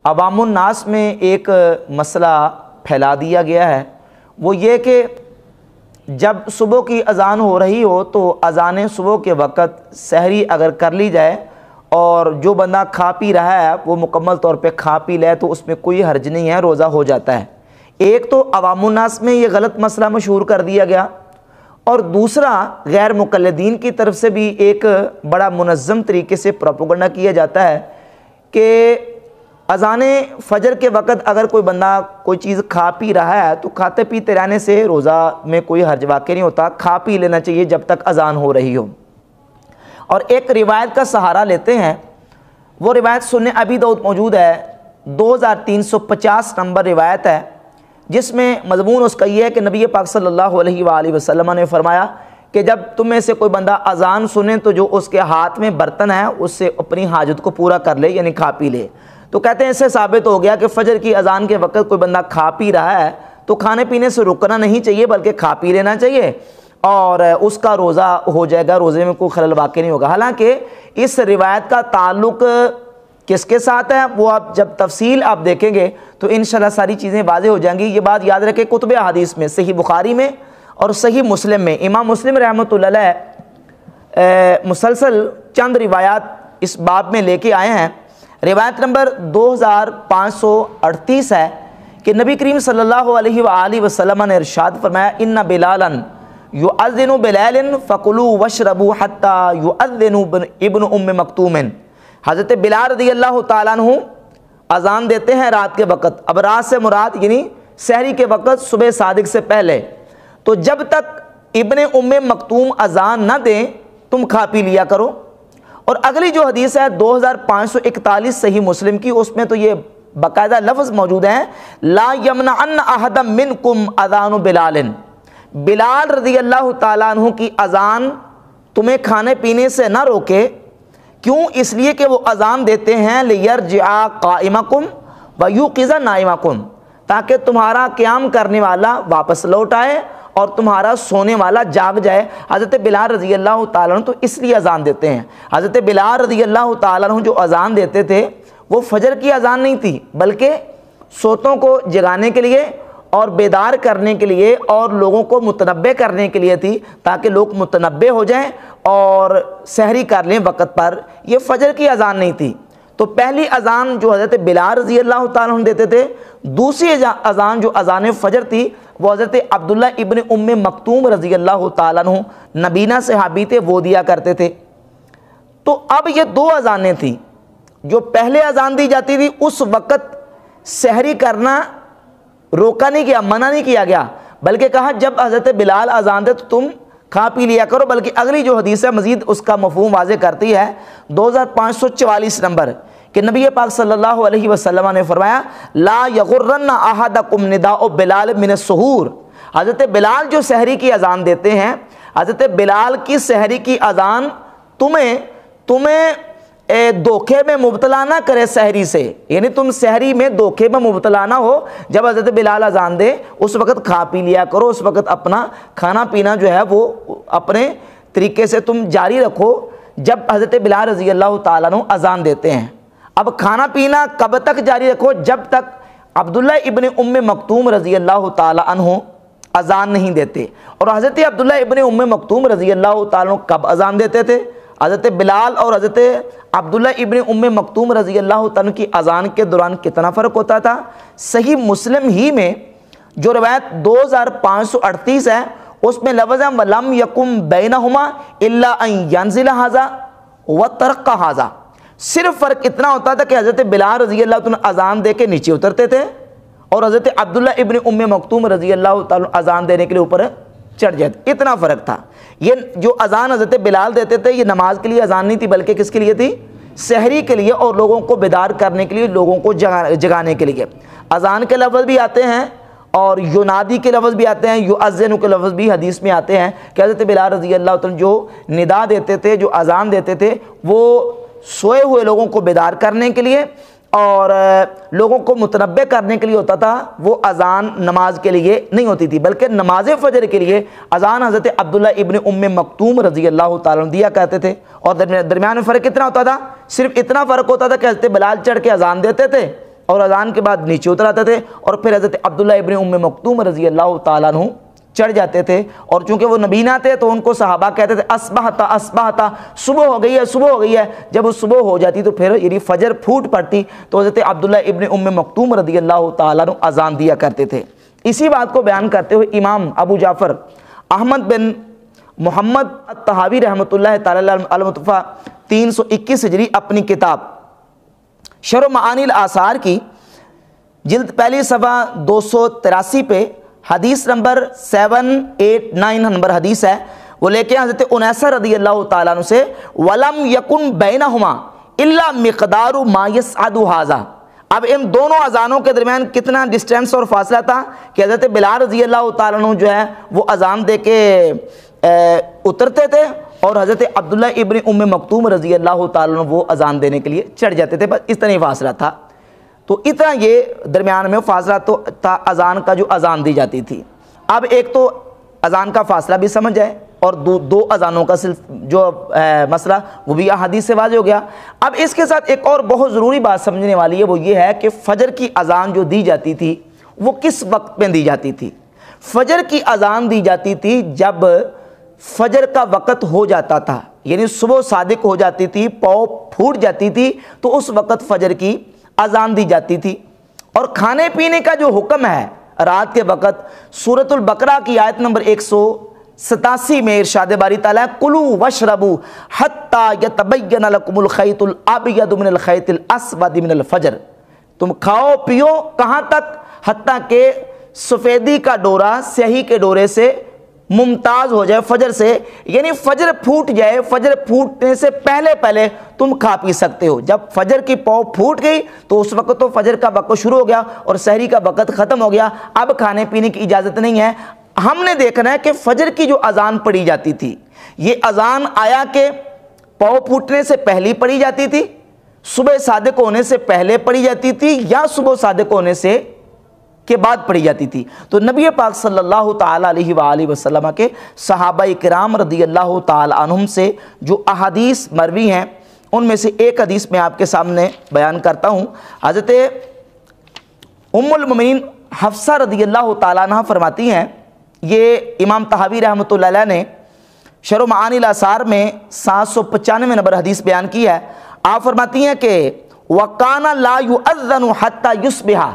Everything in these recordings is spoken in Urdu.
عوام الناس میں ایک مسئلہ پھیلا دیا گیا ہے، وہ یہ کہ جب صبح کی اذان ہو رہی ہو تو اذان صبح کے وقت سحری اگر کر لی جائے اور جو بندہ کھا پی رہا ہے وہ مکمل طور پہ کھا پی لے تو اس میں کوئی حرج نہیں ہے، روزہ ہو جاتا ہے۔ ایک تو عوام الناس میں یہ غلط مسئلہ مشہور کر دیا گیا، اور دوسرا غیر مقلدین کی طرف سے بھی ایک بڑا منظم طریقے سے پروپیگنڈا کیا جاتا ہے کہ اذان فجر کے وقت اگر کوئی بندہ کوئی چیز کھا پی رہا ہے تو کھاتے پیتے رہنے سے روزہ میں کوئی حرج واقع نہیں ہوتا، کھا پی لینا چاہیے جب تک اذان ہو رہی ہو۔ اور ایک روایت کا سہارا لیتے ہیں، وہ روایت سنن ابی داؤد موجود ہے، 2350 نمبر روایت ہے، جس میں مضمون اس کا یہ ہے کہ نبی پاک صلی اللہ علیہ وآلہ وسلم نے فرمایا کہ جب تم میں سے کوئی بندہ اذان سنے تو جو اس کے ہاتھ میں برتن ہے اس سے اپنی حاجت کو پورا کر لے، یعنی کھا پی لے۔ تو کہتے ہیں اس سے ثابت ہو گیا کہ فجر کی اذان کے وقت کوئی بندہ کھا پی رہا ہے تو کھانے پینے سے رکنا نہیں چاہیے بلکہ کھا پی لینا چاہیے، اور اس کا روزہ ہو جائے گا، روزے میں کوئی خلل واقع نہیں ہوگا۔ حالانکہ اس روایت کا تعلق کس کے ساتھ ہے وہ آپ جب تفصیل آپ دیکھیں گے تو انشاءاللہ ساری چیزیں واضح ہو جائیں گی۔ یہ بات یاد رکھیں، کتب احادیث میں صحیح بخاری میں اور صحیح مسلم میں امام مسلم رحمۃ اللہ علیہ مسلسل چند روایات اس باب میں لے کے آئے ہیں۔ روایت نمبر 2538 ہے کہ نبی کریم صلی اللہ علیہ وآلہ وسلم نے ارشاد فرمایا، ان بلالا یؤذن بلیل فکلوا واشربوا حتی یؤذن ابن ام مکتوم۔ حضرت بلال رضی اللہ تعالیٰ عنہ اذان دیتے ہیں رات کے وقت، اب رات سے مراد یعنی سحری کے وقت صبح صادق سے پہلے، تو جب تک ابن ام مکتوم اذان نہ دیں تم کھا پی لیا کرو۔ اور اگلی جو حدیث ہے 2541 صحیح مسلم کی، اس میں تو یہ باقاعدہ لفظ موجود ہیں، لا یمنعن احد منکم اذان بلال، بلال رضی اللہ تعالیٰ عنہ کی اذان تمہیں کھانے پینے سے نہ روکے، کیوں؟ اس لیے کہ وہ اذان دیتے ہیں لیرجع قائمکم ویوقظ نائمکم، تاکہ تمہارا قیام کرنے والا واپس لوٹ آئے اور تمہارا سونے والا جاگ جائے۔ حضرت بلال رضی اللہ تعالیٰ عنہ تو اس لیے اذان دیتے ہیں۔ حضرت بلال رضی اللہ تعالیٰ عنہ جو اذان دیتے تھے وہ فجر کی اذان نہیں تھی بلکہ سوتوں کو جگانے کے لیے اور بیدار کرنے کے لیے اور لوگوں کو متنبہ کرنے کے لیے تھی، تاکہ لوگ متنبہ ہو جائیں اور سحری کر لیں وقت پر۔ یہ فجر کی اذان نہیں تھی۔ تو پہلی اذان جو حضرت بلال رضی اللہ تعالیٰ عنہ دیتے تھے، دوسری اذان جو اذان فجر تھی وہ حضرت عبداللہ ابن ام مکتوم رضی اللہ تعالیٰ عنہ نبینا صحابی تھے، وہ دیا کرتے تھے۔ تو اب یہ دو اذانیں تھیں، جو پہلے اذان دی جاتی تھی اس وقت سحری کرنا روکا نہیں گیا، منع نہیں کیا گیا، بلکہ کہا جب حضرت بلال اذان دے تو تم کھا پی لیا کرو۔ بلکہ اگلی جو حدیث ہے مزید اس کا مفہوم واضح کرتی ہے، 2544 نمبر، کہ نبی پاک صلی اللہ علیہ وسلم نے فرمایا، لا یغرن احدکم نداء بلال من السحور۔ حضرت بلال جو سحری کی اذان دیتے ہیں، حضرت بلال کی سحری کی اذان تمہیں دھوکے میں مبتلا نہ کرے سحری سے، یعنی تم سحری میں دھوکے میں مبتلا نہ ہو۔ جب حضرت بلال اذان دے اس وقت کھا پی لیا کرو، اس وقت اپنا کھانا پینا جو ہے وہ اپنے طریقے سے تم جاری رکھو جب حضرت بلال رضی اللہ تعالیٰ عنہ اذان دیتے ہیں۔ اب کھانا پینا کب تک جاری رکھو؟ جب تک عبداللہ ابن ام مکتوم رضی اللہ تعالیٰ عنہ اذان نہیں دیتے۔ اور حضرت عبداللہ ابن ام مکتوم رضی اللہ تعالیٰ عنہ کب اذان دیتے تھے؟ حضرت بلال اور حضرت عبداللہ ابن ام مکتوم رضی اللہ تعالیٰ کی اذان کے دوران کتنا فرق ہوتا تھا؟ صحیح مسلم ہی میں جو روایت 2538 ہے اس میں لفظ ہے وَلَمْ يَكُمْ بَيْنَهُمَا إِلَّا أَن يَنزِلَ هَذَا وَتَرَقَّ هَذَا۔ صرف فرق اتنا ہوتا تھا کہ حضرت بلال رضی اللہ تعالیٰ اذان دے کے نیچے اترتے تھے اور حضرت عبداللہ ابن ام مکتوم رضی اللہ تعالیٰ اذان دینے کے لیے اوپر چڑھ جاتے، اتنا فرق تھا۔ یہ جو اذان حضرت بلال دیتے تھے یہ نماز کے لیے اذان نہیں تھی بلکہ کس کے لیے تھی؟ سحری کے لیے، اور لوگوں کو بیدار کرنے کے لیے، لوگوں کو جگانے کے لیے۔ اذان کے لفظ بھی آتے ہیں اور ینادی کے لفظ بھی آتے ہیں، یؤذن کے لفظ بھی حدیث میں آتے ہیں کہ حضرت بلال رضی اللہ تعالیٰ جو ندا دیتے تھے، جو اذان دیتے تھے، وہ سوئے ہوئے لوگوں کو بیدار کرنے کے لیے اور لوگوں کو متنبہ کرنے کے لیے ہوتا تھا۔ وہ اذان نماز کے لیے نہیں ہوتی تھی بلکہ نماز فجر کے لیے اذان حضرت عبداللہ ابن ام مکتوم رضی اللہ تعالیٰ عنہ دیا کرتے تھے۔ اور درمیان میں فرق کتنا ہوتا تھا؟ صرف اتنا فرق ہوتا تھا کہ حضرت بلال چڑھ کے اذان دیتے تھے اور اذان کے بعد نیچے اتر آتے تھے اور پھر حضرت عبداللہ ابن ام مکتوم رضی اللہ تعالیٰ عنہ چڑھ جاتے تھے، اور چونکہ وہ نبینا تھے تو ان کو صحابہ کہتے تھے اصبحت اصبحت، صبح ہو گئی ہے صبح ہو گئی ہے۔ جب وہ صبح ہو جاتی تو پھر یعنی فجر پھوٹ پڑتی تو حضرت عبداللہ ابن ام مکتوم رضی اللہ تعالیٰ عنہ اذان دیا کرتے تھے۔ اسی بات کو بیان کرتے ہوئے امام ابو جعفر احمد بن محمد الطحاوی رحمۃ اللہ تعالی علیہ متوفہ 321 ہجری اپنی کتاب شرح معانی الآثار کی جلد پہلی صفحہ 283 پہ حدیث نمبر 789 نمبر حدیث ہے، وہ لے کے حضرت انیسہ رضی اللہ تعالیٰ عنہ سے وَلَمْ يَكُنْ بَيْنَهُمَا إِلَّا مِقْدَارُ مَا يَسْعَدُ هَذَا۔ اب ان دونوں اذانوں کے درمیان کتنا ڈسٹینس اور فاصلہ تھا کہ حضرت بلال رضی اللہ تعالیٰ عنہ جو ہے وہ اذان دے کے اترتے تھے اور حضرت عبداللہ ابن ام مکتوم رضی اللہ تعالیٰ عنہ وہ اذان دینے کے لیے چڑھ جاتے تھے، بس اس طرح ہی فاصلہ تھا۔ تو اتنا یہ درمیان میں فاصلہ تو تھا اذان کا جو اذان دی جاتی تھی۔ اب ایک تو اذان کا فاصلہ بھی سمجھ جائے اور دو اذانوں کا جو مسئلہ وہ بھی احادیث سے واضح ہو گیا۔ اب اس کے ساتھ ایک اور بہت ضروری بات سمجھنے والی ہے، وہ یہ ہے کہ فجر کی اذان جو دی جاتی تھی وہ کس وقت میں دی جاتی تھی؟ فجر کی اذان دی جاتی تھی جب فجر کا وقت ہو جاتا تھا، یعنی صبح صادق ہو جاتی تھی، پاؤ پھوٹ جاتی تھی تو اس وقت فجر کی اذان دی جاتی تھی۔ اور کھانے پینے کا جو حکم ہے رات کے وقت، سورۃ البقرہ کی آیت نمبر 187 میں ارشاد باری تعالیٰ کلوا واشربوا حتی یتبین لکم الخیط الابیض من الخیط الاسود من الفجر، تم کھاؤ پیو کہاں تک؟ حتیٰ کہ سفیدی کا ڈورا سیاہی کے ڈورے سے ممتاز ہو جائے فجر سے، یعنی فجر پھوٹ جائے، فجر پھوٹنے سے پہلے پہلے تم کھا پی سکتے ہو۔ جب فجر کی پاؤ پھوٹ گئی تو اس وقت تو فجر کا وقت شروع ہو گیا اور سحری کا وقت ختم ہو گیا، اب کھانے پینے کی اجازت نہیں ہے۔ ہم نے دیکھنا ہے کہ فجر کی جو اذان پڑھی جاتی تھی یہ اذان آیا کہ پاؤ پھوٹنے سے پہلی پڑھی جاتی تھی، صبح صادق ہونے سے پہلے پڑھی جاتی تھی، یا صبح صادق ہونے سے کے بعد پڑھی جاتی تھی؟ تو نبی پاک صلی اللہ تعالیٰ علیہ وآلہ وسلم کے صحابہ کرام رضی اللہ تعالیٰ عنہم سے جو احادیث مروی ہیں ان میں سے ایک حدیث میں آپ کے سامنے بیان کرتا ہوں۔ حضرت ام المؤمنین حفصہ رضی اللہ تعالیٰ عنہ فرماتی ہیں، یہ امام طحاوی رحمۃ اللہ علیہ نے شرح معانی الآثار میں 795 نمبر حدیث بیان کی ہے۔ آپ فرماتی ہیں کہ وَقَانَ لَا يُؤَذَّنُ حَتَّى يُصْبِحَ،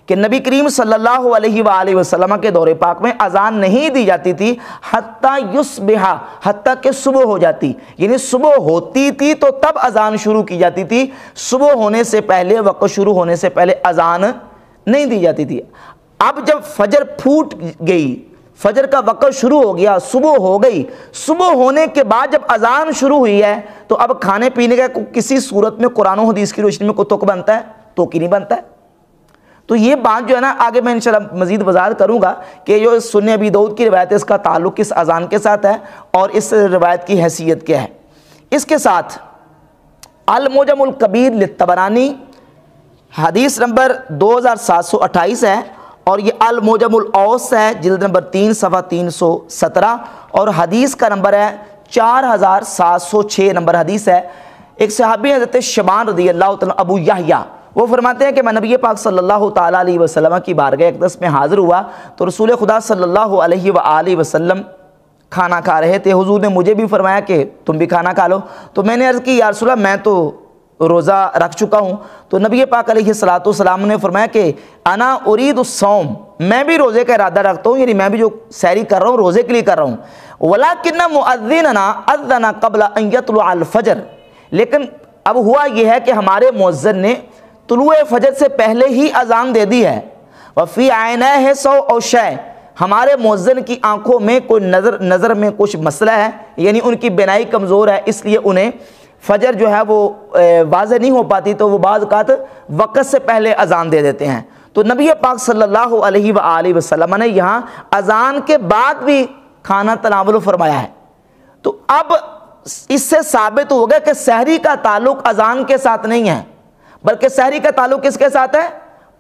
کہ نبی کریم صلی اللہ علیہ وآلہ وسلم کے دور پاک میں اذان نہیں دی جاتی تھی حتیٰ یصبح، حتیٰ کہ صبح ہو جاتی، یعنی صبح ہوتی تھی تو تب اذان شروع کی جاتی تھی، صبح ہونے سے پہلے وقت شروع ہونے سے پہلے اذان نہیں دی جاتی تھی۔ اب جب فجر پھوٹ گئی، فجر کا وقت شروع ہو گیا، صبح ہو گئی، صبح ہونے کے بعد جب اذان شروع ہوئی ہے تو اب کھانے پینے کا کسی صورت میں قرآن و حدیث کی روشنی میں کوئی تک بنتا ہے؟ تو کی نہیں بنتا ہے۔ تو یہ بات جو ہے نا آگے میں انشاءاللہ مزید وضاحت کروں گا کہ جو سنن ابی داؤد کی روایت ہے اس کا تعلق کس اذان کے ساتھ ہے اور اس روایت کی حیثیت کیا ہے۔ اس کے ساتھ المعجم الکبیر للطبرانی حدیث نمبر 2728 ہے، اور یہ المعجم الاوسط ہے جلد نمبر 3 صفحہ 317، اور حدیث کا نمبر ہے 4706 نمبر حدیث ہے۔ ایک صحابی حضرت شبان رضی اللہ تعالیٰ ابو یحییٰ وہ فرماتے ہیں کہ میں نبی پاک صلی اللہ تعالیٰ علیہ وسلم کی بارگاہ اقدس میں حاضر ہوا تو رسول خدا صلی اللہ علیہ وآلہ وسلم کھانا کھا رہے تھے۔ حضور نے مجھے بھی فرمایا کہ تم بھی کھانا کھا لو، تو میں نے عرض کی یا رسول اللہ میں تو روزہ رکھ چکا ہوں۔ تو نبی پاک علیہ الصلوۃ والسلام نے فرمایا کہ انا ارید الصوم، میں بھی روزے کا ارادہ رکھتا ہوں، یعنی میں بھی جو سحری کر رہا ہوں روزے کے لیے کر رہا ہوں۔ ولکن مؤذننا اذن قبل ان یطلع الفجر، لیکن اب ہوا یہ ہے کہ ہمارے مؤذن نے طلوع فجر سے پہلے ہی اذان دے دی ہے۔ وفی عینیہ سو او شیء، ہمارے مؤذن کی آنکھوں میں کوئی نظر میں کچھ مسئلہ ہے، یعنی ان کی بینائی کمزور ہے، اس لیے انہیں فجر جو ہے وہ واضح نہیں ہو پاتی، تو وہ بعض اوقات وقت سے پہلے اذان دے دیتے ہیں۔ تو نبی پاک صلی اللہ علیہ وآلہ وسلم نے یہاں اذان کے بعد بھی کھانا تناول فرمایا ہے۔ تو اب اس سے ثابت ہو گیا کہ سحری کا تعلق اذان کے ساتھ نہیں ہے، بلکہ سحری کا تعلق کس کے ساتھ ہے؟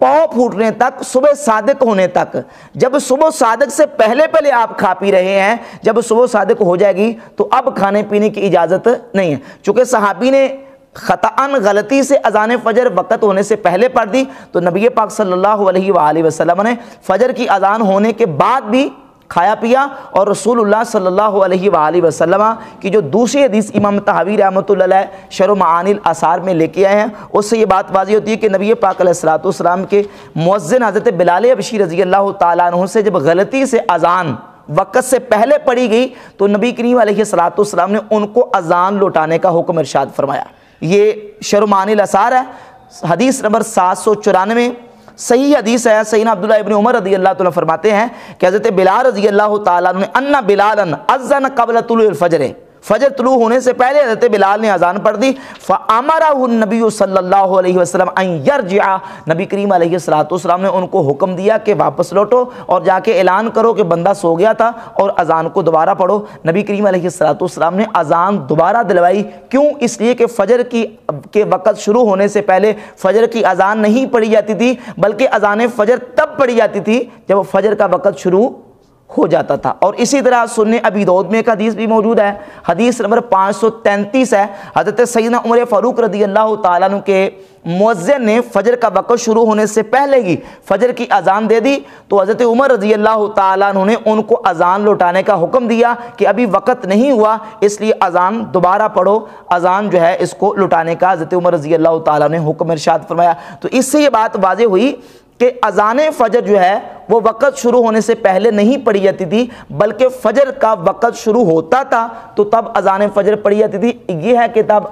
پاؤں پھوٹنے تک، صبح صادق ہونے تک۔ جب صبح صادق سے پہلے پہلے آپ کھا پی رہے ہیں، جب صبح صادق ہو جائے گی تو اب کھانے پینے کی اجازت نہیں ہے۔ چونکہ صحابی نے خطأً غلطی سے اذان فجر وقت ہونے سے پہلے پڑھ دی تو نبی پاک صلی اللہ علیہ وآلہ وسلم نے فجر کی اذان ہونے کے بعد بھی کھایا پیا. اور رسول اللہ صلی اللہ علیہ وآلہ وسلم کی جو دوسری حدیث امام طحاوی رحمۃ اللہ علیہ شرح معانی الاثار میں لے کے آئے ہیں، اس سے یہ بات واضح ہوتی ہے کہ نبی پاک علیہ الصلوۃ والسلام کے مؤذن حضرت بلال حبشی رضی اللہ تعالیٰ عنہ سے جب غلطی سے اذان وقت سے پہلے پڑھی گئی تو نبی کریم علیہ الصلوۃ والسلام نے ان کو اذان لوٹانے کا حکم ارشاد فرمایا. یہ شرح معانی الاثار ہے، حدیث نمبر 794. صحیح حدیث ہے. سیدنا عبداللہ ابن عمر رضی اللہ تعالیٰ فرماتے ہیں کہ حضرت بلال رضی اللہ تعالیٰ عنہ نے ان بلالا اذن قبل طلوع الفجر، فجر طلوع ہونے سے پہلے حضرت بلال نے اذان پڑھ دی. فامرہ النبی صلی اللہ علیہ وسلم ان یرجع، نبی کریم علیہ الصلوۃ والسلام نے ان کو حکم دیا کہ واپس لوٹو اور جا کے اعلان کرو کہ بندہ سو گیا تھا اور اذان کو دوبارہ پڑھو. نبی کریم علیہ الصلوۃ والسلام نے اذان دوبارہ دلوائی. کیوں؟ اس لیے کہ فجر کے وقت شروع ہونے سے پہلے فجر کی اذان نہیں پڑھی جاتی تھی، بلکہ اذان فجر تب پڑھی جاتی تھی جب فجر کا وقت شروع ہو جاتا تھا. اور اسی طرح سنن ابی داؤد میں ایک حدیث بھی موجود ہے، حدیث نمبر 533 ہے. حضرت سیدنا عمر فاروق رضی اللہ تعالیٰ عنہ کے مؤذن نے فجر کا وقت شروع ہونے سے پہلے ہی فجر کی اذان دے دی تو حضرت عمر رضی اللہ تعالیٰ عنہ نے ان کو اذان لوٹانے کا حکم دیا کہ ابھی وقت نہیں ہوا، اس لیے اذان دوبارہ پڑھو. اذان جو ہے اس کو لوٹانے کا حضرت عمر رضی اللہ تعالیٰ نے حکم ارشاد فرمایا. تو اس سے یہ بات واضح ہوئی کہ اذان فجر جو ہے وہ وقت شروع ہونے سے پہلے نہیں پڑھی جاتی تھی، بلکہ فجر کا وقت شروع ہوتا تھا تو تب اذان فجر پڑھی جاتی تھی. یہ ہے کتاب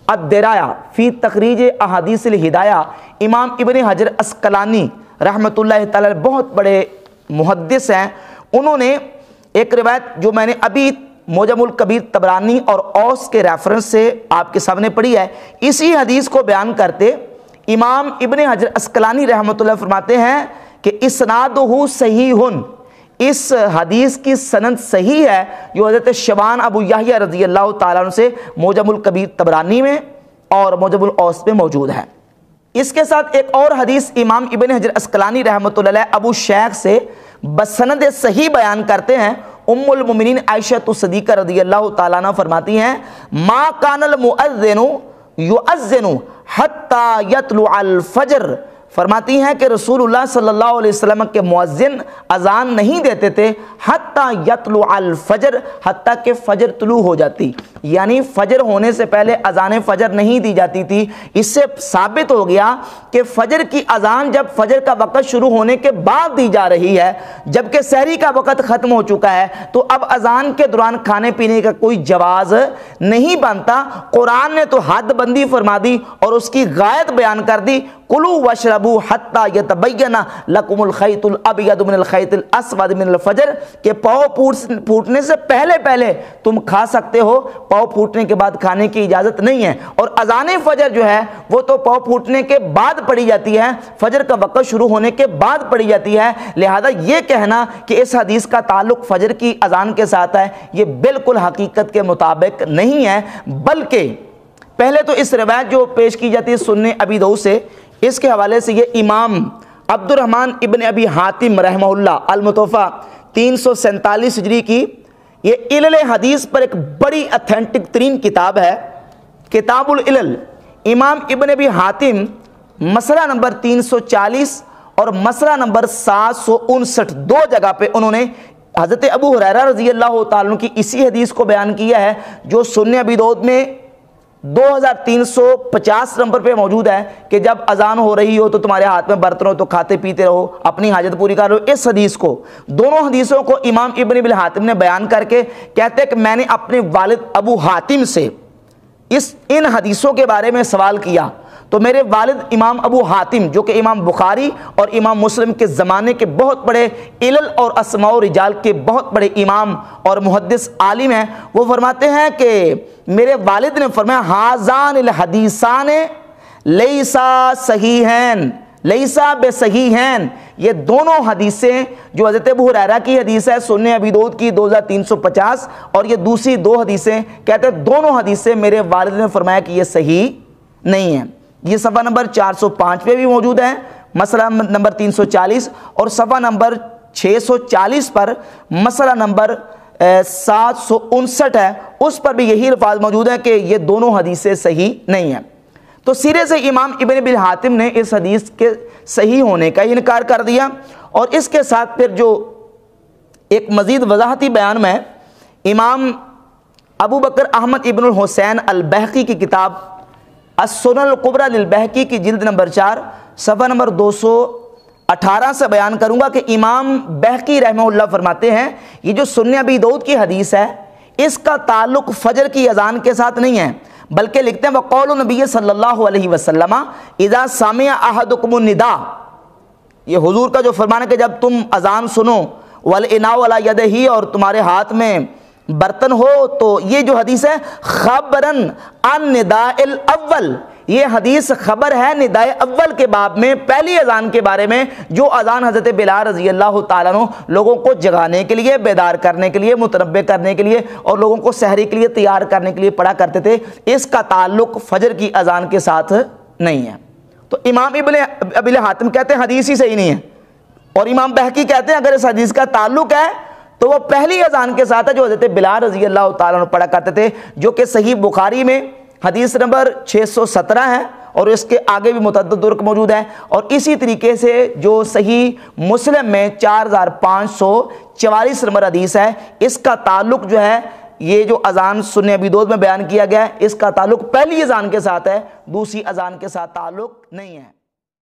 الدرایہ فی تخریج احادیث الہدایہ، امام ابن حجر عسقلانی رحمۃ اللہ تعالی، بہت بڑے محدث ہیں. انہوں نے ایک روایت جو میں نے ابھی معجم الکبیر طبرانی اور اوس کے ریفرنس سے آپ کے سامنے پڑھی ہے، اسی حدیث کو بیان کرتے امام ابن حجر عسقلانی رحمۃ اللہ فرماتے ہیں کہ اسنادہ صحیح، اس حدیث کی سند صحیح ہے جو حضرت شبان ابو یحییٰ رضی اللہ تعالیٰ عنہ سے معجم الکبیر طبرانی میں اور معجم الاوس میں موجود ہے. اس کے ساتھ ایک اور حدیث امام ابن حجر عسقلانی رحمۃ اللہ علیہ ابو شیخ سے بسند صحیح بیان کرتے ہیں. ام المؤمنین عائشہ صدیقہ رضی اللہ تعالیٰ عنہ فرماتی ہیں ما کان المؤذن یؤذن حتی یطلع الفجر، فرماتی ہیں کہ رسول اللہ صلی اللہ علیہ وسلم کے مؤذن اذان نہیں دیتے تھے حتی یطلع الفجر، حتیٰ کہ فجر طلوع ہو جاتی، یعنی فجر ہونے سے پہلے اذان فجر نہیں دی جاتی تھی. اس سے ثابت ہو گیا کہ فجر کی اذان جب فجر کا وقت شروع ہونے کے بعد دی جا رہی ہے، جبکہ سحری کا وقت ختم ہو چکا ہے، تو اب اذان کے دوران کھانے پینے کا کوئی جواز نہیں بنتا. قرآن نے تو حد بندی فرما دی اور اس کی غایت بیان کر دی، کلوا واشربوا حتی یتبین لکم الخیط الابیض من الخیط الاسود من الفجر، کہ پاؤں پھوٹنے سے پہلے تم کھا سکتے ہو، پاؤں پھوٹنے کے بعد کھانے کی اجازت نہیں ہے. اور اذان فجر جو ہے وہ تو پاؤں پھوٹنے کے بعد پڑھی جاتی ہے، فجر کا وقت شروع ہونے کے بعد پڑھی جاتی ہے. لہذا یہ کہنا کہ اس حدیث کا تعلق فجر کی اذان کے ساتھ ہے، یہ بالکل حقیقت کے مطابق نہیں ہے. بلکہ پہلے تو اس روایت جو پیش کی جاتی ہے سنن ابی داؤد سے، اس کے حوالے سے یہ امام عبد الرحمن ابن ابی حاتم رحمہ اللہ المتوفہ 347 ہجری کی یہ علل حدیث پر ایک بڑی اتھینٹک ترین کتاب ہے، کتاب العلل. امام ابن ابی حاتم مسئلہ نمبر 340 اور مسئلہ نمبر 759 دو جگہ پہ انہوں نے حضرت ابو ہریرہ رضی اللہ تعالیٰ عنہ کی اسی حدیث کو بیان کیا ہے جو سنن ابی داؤد میں 2350 نمبر پہ موجود ہے کہ جب اذان ہو رہی ہو تو تمہارے ہاتھ میں برتن ہو تو کھاتے پیتے رہو، اپنی حاجت پوری کر لو. اس حدیث کو، دونوں حدیثوں کو امام ابن ابی حاتم نے بیان کر کے کہتے ہیں کہ میں نے اپنے والد ابو حاتم سے ان حدیثوں کے بارے میں سوال کیا تو میرے والد امام ابو حاتم جو کہ امام بخاری اور امام مسلم کے زمانے کے بہت بڑے علل اور اسماء و رجال کے بہت بڑے امام اور محدث عالم ہیں، وہ فرماتے ہیں کہ میرے والد نے فرمایا ہازان الحدیثان لیسا صحیحین لیسا بصحیحین، یہ دونوں حدیثیں جو حضرت ابو ہریرہ کی حدیث ہے سنن ابی داؤد کی 2350 اور یہ دوسری دو حدیثیں، کہتے ہیں دونوں حدیثیں میرے والد نے فرمایا کہ یہ صحیح نہیں ہیں. یہ صفحہ نمبر 405 پہ بھی موجود ہے، مسئلہ نمبر 340 اور صفحہ نمبر 640 پر مسئلہ نمبر 759 ہے، اس پر بھی یہی الفاظ موجود ہیں کہ یہ دونوں حدیثیں صحیح نہیں ہیں۔ تو سرے سے امام ابن ابی حاتم نے اس حدیث کے صحیح ہونے کا انکار کر دیا، اور اس کے ساتھ پھر جو ایک مزید وضاحتی بیان میں امام ابو بکر احمد ابن الحسین البہقی کی کتاب السنن الکبریٰ للبہقی کی جلد نمبر 4 صفحہ نمبر 218 سے بیان کروں گا کہ امام بہقی رحمہ اللہ فرماتے ہیں یہ جو سنن ابی داؤد کی حدیث ہے اس کا تعلق فجر کی اذان کے ساتھ نہیں ہے، بلکہ لکھتے ہیں وقول نبی صلی اللہ علیہ وسلم اذا سمع احدکم النداء، یہ حضور کا جو فرمان ہے کہ جب تم اذان سنو والاناء علی یدہ، اور تمہارے ہاتھ میں برتن ہو، تو یہ جو حدیث ہے خبرن عن نداء الاول، یہ حدیث خبر ہے نداء اول کے باب میں، پہلی اذان کے بارے میں، جو اذان حضرت بلال رضی اللہ تعالیٰ عنہ لوگوں کو جگانے کے لیے، بیدار کرنے کے لیے، متنبہ کرنے کے لیے، اور لوگوں کو سحری کے لیے تیار کرنے کے لیے پڑھا کرتے تھے، اس کا تعلق فجر کی اذان کے ساتھ نہیں ہے۔ تو امام ابن ابی حاتم کہتے ہیں حدیث ہی صحیح نہیں ہے، اور امام بہقی کہتے ہیں اگر اس حدیث کا تعلق ہے تو وہ پہلی اذان کے ساتھ ہے جو حضرت بلال رضی اللہ تعالیٰ عنہ پڑھا کرتے تھے، جو کہ صحیح بخاری میں حدیث نمبر 617 ہے، اور اس کے آگے بھی متعدد طرق موجود ہیں، اور اسی طریقے سے جو صحیح مسلم میں 4544 نمبر حدیث ہے، اس کا تعلق جو ہے یہ جو اذان سنن ابی داؤد میں بیان کیا گیا ہے اس کا تعلق پہلی اذان کے ساتھ ہے، دوسری اذان کے ساتھ تعلق نہیں ہے۔